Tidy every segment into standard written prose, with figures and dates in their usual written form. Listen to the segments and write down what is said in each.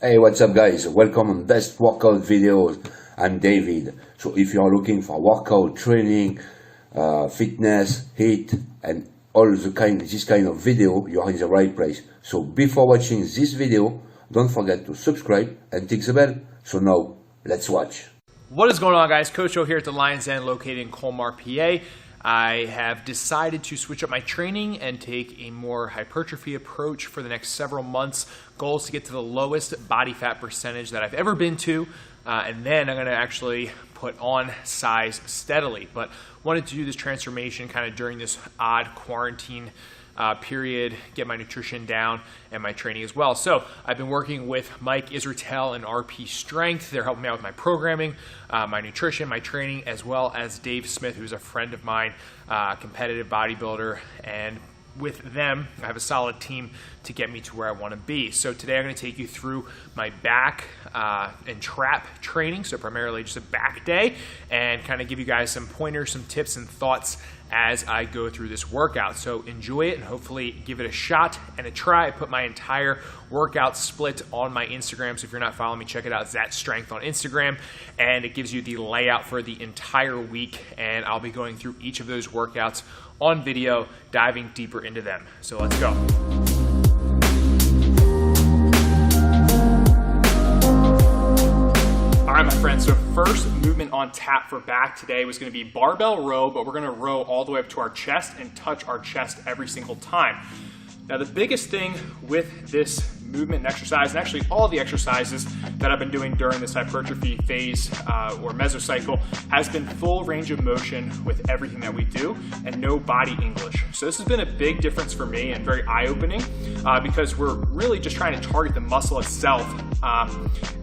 Hey, what's up guys? Welcome on Best Workout Videos. I'm David. So if you are looking for workout training, fitness, heat, and all this kind of video, you are in the right place. So before watching this video, don't forget to subscribe and tick the bell. So now, let's watch. What is going on, guys? Coach Joe here at the Lions Den located in Colmar, PA. I have decided to switch up my training and take a more hypertrophy approach for the next several months. Goal is to get to the lowest body fat percentage that I've ever been to, and then I'm going to actually put on size steadily. But wanted to do this transformation kind of during this odd quarantine period, get my nutrition down and my training as well. So I've been working with Mike Israetel and RP Strength. They're helping me out with my programming, my nutrition, my training, as well as Dave Smith, who's a friend of mine, competitive bodybuilder. And with them, I have a solid team to get me to where I want to be. So today I'm going to take you through my back and trap training, so primarily just a back day, and kind of give you guys some pointers, some tips and thoughts as I go through this workout. So enjoy it and hopefully give it a shot and a try. I put my entire workout split on my Instagram, so if you're not following me, check it out. It's That Strength on Instagram, and it gives you the layout for the entire week, and I'll be going through each of those workouts on video, diving deeper into them. So let's go. All right, my friends, so first movement on tap for back today was going to be barbell row, but we're going to row all the way up to our chest and touch our chest every single time. Now, the biggest thing with this movement and exercise, and actually all the exercises that I've been doing during this hypertrophy phase or mesocycle, has been full range of motion with everything that we do and no body English. So this has been a big difference for me and very eye-opening because we're really just trying to target the muscle itself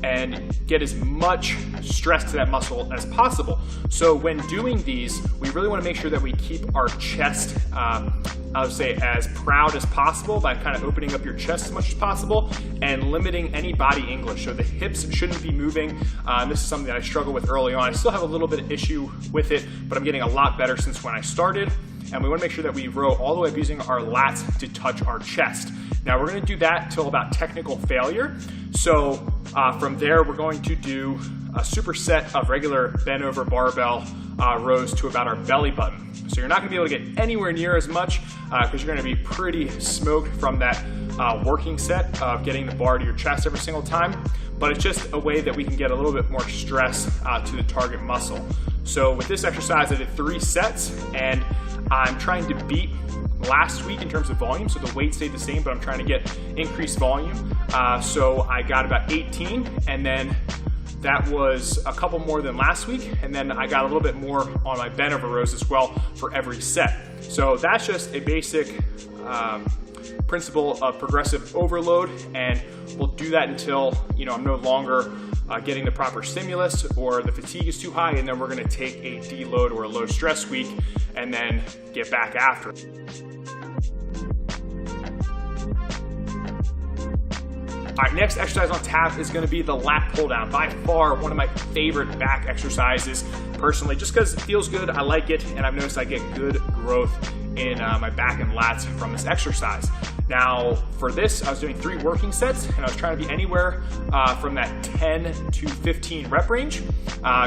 and get as much stress to that muscle as possible. So when doing these, we really want to make sure that we keep our chest, I would say, as proud as possible by kind of opening up your chest as much as possible and limiting any body English. So the hips shouldn't be moving. This is something that I struggled with early on. I still have a little bit of issue with it, but I'm getting a lot better since when I started. And we want to make sure that we row all the way up using our lats to touch our chest. Now we're going to do that till about technical failure. So from there, we're going to do a superset of regular bent over barbell rows to about our belly button. So you're not going to be able to get anywhere near as much because you're going to be pretty smoked from that working set of getting the bar to your chest every single time. But it's just a way that we can get a little bit more stress to the target muscle. So with this exercise, I did 3 sets, and I'm trying to beat last week in terms of volume. So the weight stayed the same, but I'm trying to get increased volume. So I got about 18, and then that was a couple more than last week. And then I got a little bit more on my bent over rows as well for every set. So that's just a basic principle of progressive overload, and we'll do that until I'm no longer getting the proper stimulus or the fatigue is too high, and then we're going to take a deload or a low stress week and then get back after it. All right, next exercise on tap is going to be the lat pull down. By far, one of my favorite back exercises personally, just because it feels good, I like it, and I've noticed I get good growth in my back and lats from this exercise. Now, for this, I was doing 3 working sets, and I was trying to be anywhere from that 10 to 15 rep range,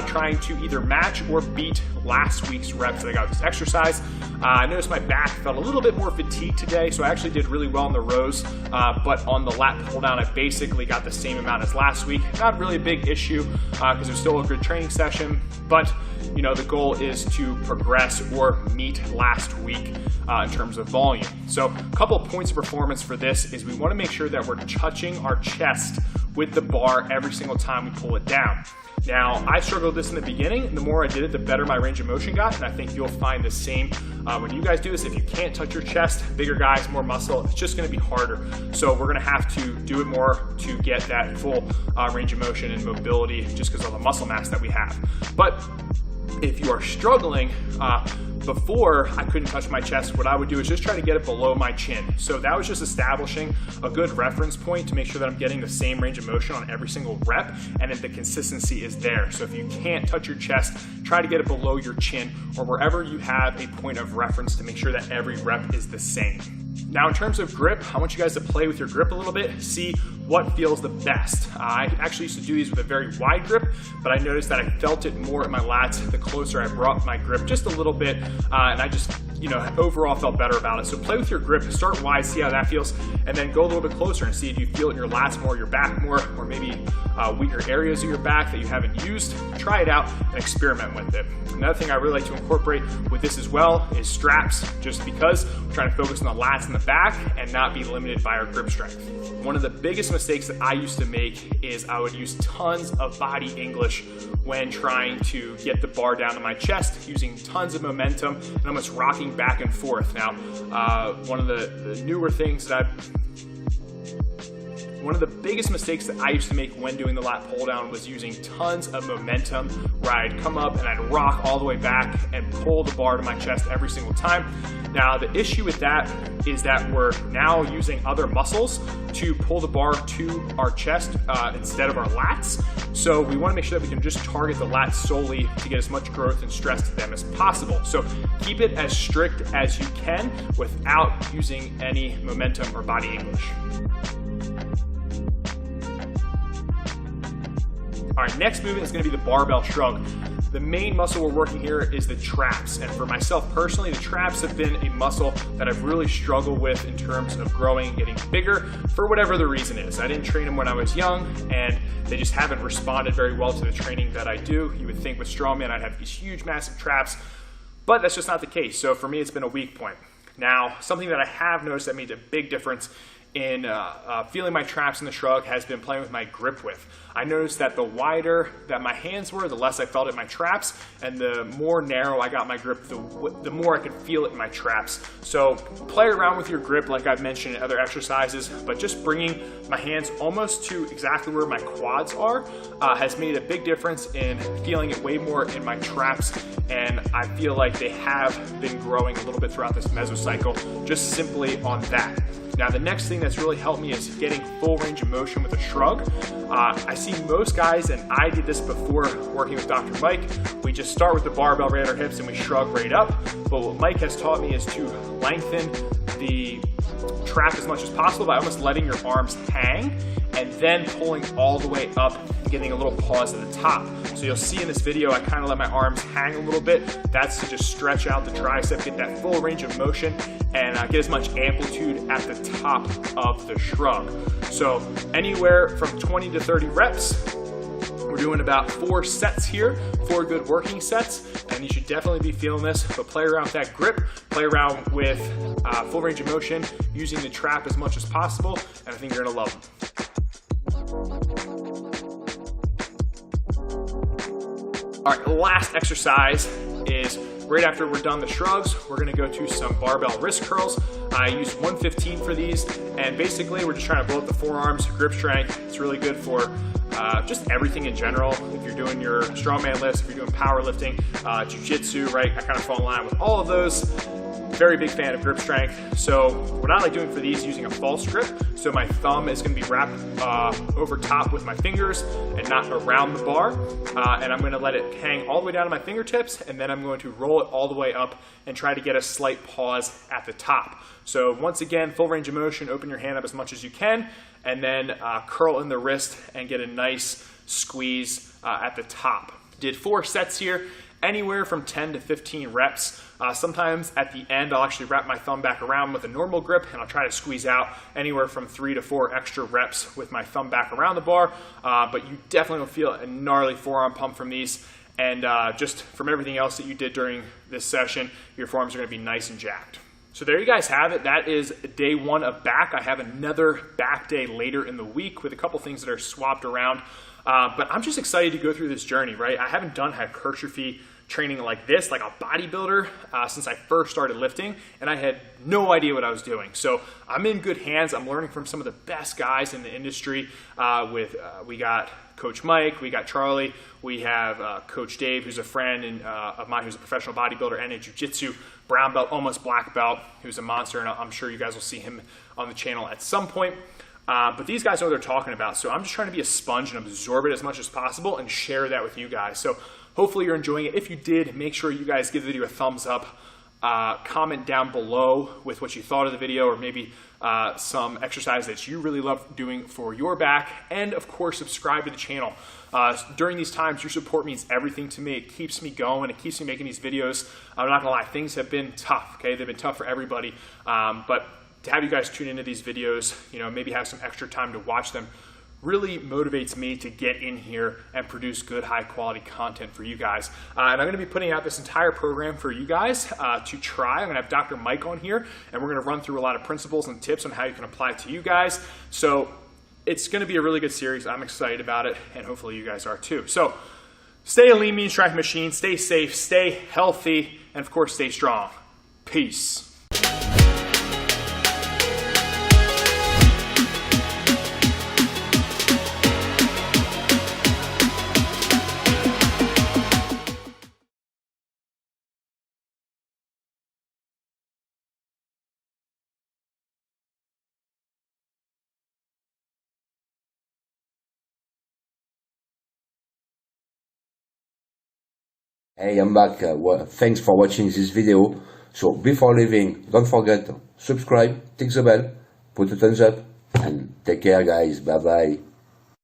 trying to either match or beat last week's reps that I got with this exercise. I noticed my back felt a little bit more fatigued today, so I actually did really well in the rows, but on the lat pull down, I basically got the same amount as last week. Not really a big issue because it was still a good training session, but the goal is to progress or meet last week in terms of volume. So a couple of points of performance for this is we want to make sure that we're touching our chest with the bar every single time we pull it down. Now, I struggled with this in the beginning, and the more I did it, the better my range of motion got, and I think you'll find the same when you guys do this. If you can't touch your chest, bigger guys, more muscle, it's just going to be harder. So we're going to have to do it more to get that full range of motion and mobility just because of the muscle mass that we have. But if you are struggling, before I couldn't touch my chest, what I would do is just try to get it below my chin. So that was just establishing a good reference point to make sure that I'm getting the same range of motion on every single rep and that the consistency is there. So if you can't touch your chest, try to get it below your chin or wherever you have a point of reference to make sure that every rep is the same. Now in terms of grip, I want you guys to play with your grip a little bit, see what feels the best. I actually used to do these with a very wide grip, but I noticed that I felt it more in my lats the closer I brought my grip just a little bit, and I just, overall felt better about it. So play with your grip, start wide, see how that feels, and then go a little bit closer and see if you feel it in your lats more, your back more, or maybe weaker areas of your back that you haven't used. Try it out and experiment with it. Another thing I really like to incorporate with this as well is straps, just because we're trying to focus on the lats and the back and not be limited by our grip strength. One of the biggest mistakes that I used to make is I would use tons of body English when trying to get the bar down to my chest, using tons of momentum and almost rocking back and forth. Now, one of the newer things that one of the biggest mistakes that I used to make when doing the lat pull down was using tons of momentum, where I'd come up and I'd rock all the way back and pull the bar to my chest every single time. Now the issue with that is that we're now using other muscles to pull the bar to our chest instead of our lats. So we want to make sure that we can just target the lats solely to get as much growth and stress to them as possible. So keep it as strict as you can without using any momentum or body English. All right, next movement is going to be the barbell shrug. The main muscle we're working here is the traps. And for myself personally, the traps have been a muscle that I've really struggled with in terms of growing and getting bigger for whatever the reason is. I didn't train them when I was young, and they just haven't responded very well to the training that I do. You would think with strongman I'd have these huge, massive traps, but that's just not the case. So for me, it's been a weak point. Now, something that I have noticed that made a big difference in feeling my traps in the shrug has been playing with my grip width. I noticed that the wider that my hands were, the less I felt it in my traps, and the more narrow I got my grip, the more I could feel it in my traps. So play around with your grip like I've mentioned in other exercises, but just bringing my hands almost to exactly where my quads are has made a big difference in feeling it way more in my traps, and I feel like they have been growing a little bit throughout this mesocycle just simply on that. Now the next thing that's really helped me is getting full range of motion with a shrug. I see most guys, and I did this before working with Dr. Mike, we just start with the barbell right at our hips and we shrug right up. But what Mike has taught me is to lengthen the trap as much as possible by almost letting your arms hang and then pulling all the way up and getting a little pause at the top. So you'll see in this video, I kind of let my arms hang a little bit. That's to just stretch out the tricep, get that full range of motion, and get as much amplitude at the top of the shrug. So anywhere from 20 to 30 reps. We're doing about 4 sets here, 4 good working sets, and you should definitely be feeling this, but play around with that grip, play around with full range of motion, using the trap as much as possible, and I think you're gonna love them. All right, last exercise is right after we're done the shrugs, we're gonna go to some barbell wrist curls. I use 115 for these, and basically we're just trying to blow up the forearms, grip strength. It's really good for just everything in general. If you're doing your strongman lifts, if you're doing powerlifting, jiu-jitsu, right? I kind of fall in line with all of those. Very big fan of grip strength. So what I like doing for these is using a false grip. So my thumb is going to be wrapped over top with my fingers and not around the bar. And I'm going to let it hang all the way down to my fingertips, and then I'm going to roll it all the way up and try to get a slight pause at the top. So once again, full range of motion, open your hand up as much as you can, and then curl in the wrist and get a nice squeeze at the top. Did 4 sets here, anywhere from 10 to 15 reps. Sometimes at the end, I'll actually wrap my thumb back around with a normal grip, and I'll try to squeeze out anywhere from 3 to 4 extra reps with my thumb back around the bar. But you definitely will feel a gnarly forearm pump from these. And just from everything else that you did during this session, your forearms are going to be nice and jacked. So there you guys have it. That is day 1 of back. I have another back day later in the week with a couple things that are swapped around. But I'm just excited to go through this journey, right? I haven't done hypertrophy training like this, like a bodybuilder, since I first started lifting, and I had no idea what I was doing. So I'm in good hands. I'm learning from some of the best guys in the industry. We got Coach Mike, we got Charlie, we have Coach Dave, who's a friend of mine, who's a professional bodybuilder and a jiu-jitsu brown belt, almost black belt, who's a monster, and I'm sure you guys will see him on the channel at some point. But these guys know what they're talking about, so I'm just trying to be a sponge and absorb it as much as possible and share that with you guys. So hopefully you're enjoying it. If you did, make sure you guys give the video a thumbs up. comment down below with what you thought of the video, or maybe some exercise that you really love doing for your back. And of course, subscribe to the channel. During these times, your support means everything to me. It keeps me going. It keeps me making these videos. I'm not gonna lie, things have been tough, okay? They've been tough for everybody. But to have you guys tune into these videos, maybe have some extra time to watch them, really motivates me to get in here and produce good, high quality content for you guys. And I'm gonna be putting out this entire program for you guys to try. I'm gonna have Dr. Mike on here, and we're gonna run through a lot of principles and tips on how you can apply it to you guys. So it's gonna be a really good series. I'm excited about it, and hopefully you guys are too. So stay a lean, mean, strength machine, stay safe, stay healthy, and of course, stay strong. Peace. Hey, I'm back. Thanks for watching this video. So before leaving, don't forget, subscribe, tick the bell, put a thumbs up, and take care, guys. Bye bye.